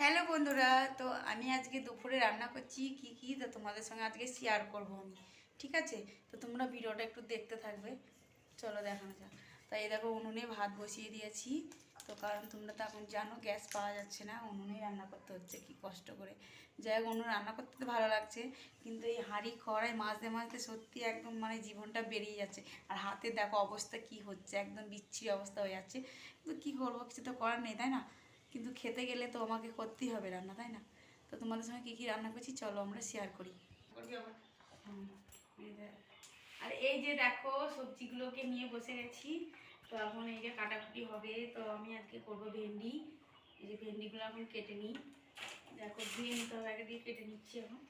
Hello বন্ধুরা, তো আমি আজকে দুপুরে রান্না করছি কি তো তোমাদের সঙ্গে আজকে শেয়ার করব আমি। ঠিক আছে, তো তোমরা ভিডিওটা একটু দেখতে থাকবে। চলো দেখানো যাক। তাই এই দেখো, উনুনে ভাত বসিয়ে দিয়েছি। তো কারণ তোমরা তো এখন জানো গ্যাস পাওয়া যাচ্ছে না, উনুনেই রান্না করতে হচ্ছে কি কষ্ট করে। যাই হোক, উনুনে রান্না করতে তো ভালো লাগছে, কিন্তু এই হাঁড়ি কড়াই মাজতে মাজতে সত্যি একদম মানে জীবনটা বেরিয়ে যাচ্ছে। আর হাতে দেখো অবস্থা কি হচ্ছে, একদম বিচ্ছিরি অবস্থা হয়ে যাচ্ছে। কিন্তু কী করবো, কিছু তো করার নেই, তাই না? কিন্তু খেতে গেলে তো আমাকে করতেই হবে রান্না, তাই না? তো তোমাদের সঙ্গে কী কী রান্না করছি চলো আমরা শেয়ার করি। আর এই যে দেখো, সবজিগুলোকে নিয়ে বসে গেছি। তো এখন এই যে কাটাকুটি হবে। তো আমি আজকে করবো ভেন্ডি। এই যে ভেন্ডিগুলো এখন কেটে নিই। দেখো ধুয়ে নিতে হবে, আগে দিয়ে কেটে নিচ্ছি এখন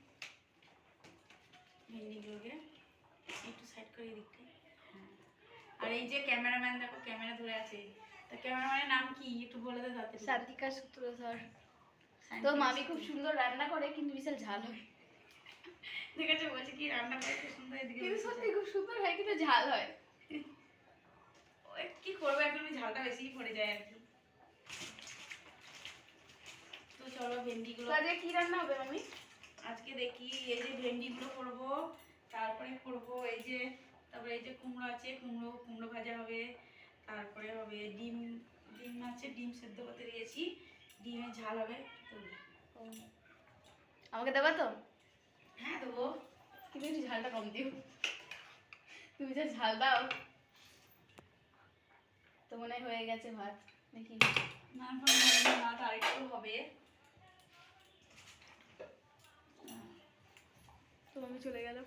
ভেন্ডিগুলোকে। একটু সাইড করে দিকটা। হ্যাঁ, আর এই যে ক্যামেরাম্যান দেখো ক্যামেরা ধরে আছে। তা ক্যামেরাম্যানের নাম কি একটু বলে দে তাতে। শান্তিকা সূত্রধর। তো মামি খুব সুন্দর রান্না করে, কিন্তু বিশাল ঝাল হয়। ঠিক আছে, বলছি কি রান্না করে খুব সুন্দর, এদিকে কিন্তু সত্যি খুব সুন্দর হয়, কিন্তু ঝাল হয়। কি করবো, এখন ঝালটা বেশিই পড়ে যায় আর কি। তো চলো ভেন্ডিগুলো আজকে কি রান্না হবে মামি? আজকে দেখি, এই যে ভেন্ডিগুলো করবো, তারপরে করবো এই যে, তারপরে এই যে কুমড়ো আছে, কুমড়ো কুমড়ো ভাজা হবে। তারপরে হবে ডিম, ডিম আছে, ডিম সেদ্ধ করতে দিয়েছি, ডিমের ঝাল হবে। তো আমাকে দেবা তো? হ্যাঁ দেবো, কিন্তু একটু ঝালটা কম দিও। তুমি যে ঝাল দাও। তো মনে হয় হয়ে গেছে ভাত নাকি? না ভাত আরেকটু হবে। তো মামি চলে গেল।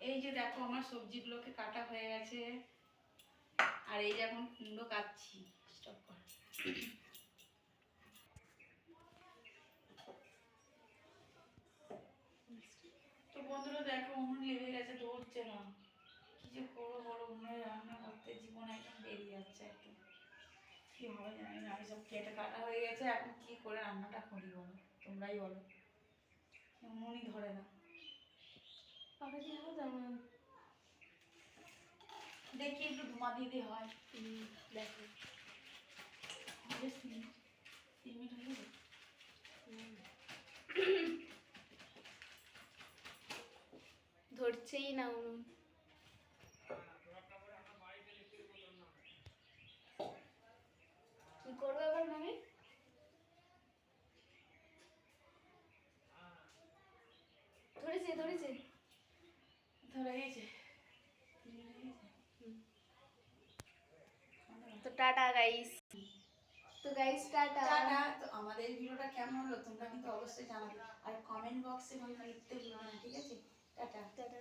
এই যে দেখো আমার সবজিগুলোকে কাটা হয়ে গেছে। আর এই যে এখন কুমড়ো কাটছি। স্টপ কর। তো বন্ধুরা দেখো, উনুন লেগে গেছে, ধরছে না। কি যে করবো বড়, উনুনে রান্না করতে জীবন একদম বেরিয়ে যাচ্ছে একদম। কি হবে জানি না, আমি সব কেটে কাটা হয়ে গেছে, এখন কি করে রান্নাটা করি বলো, তোমরাই বলো। উনুনই ধরে না। দেখি একটু ধোঁয়া দিতে হয়। দেখো 3 মিনিট হয়ে যাবে। ধরছেই না উনুন। কি করবো এবার মামি? ধরেছে ধরেছে ধরে গেছে। তো টাটা গাইস। তো গাইস টাটা। টাটা। তো আমাদের ভিডিওটা কেমন হলো তোমরা কিন্তু অবশ্যই জানাবে, আর কমেন্ট বক্সে লিখতে ভুলো না, ঠিক আছে? টাটা। টাটা।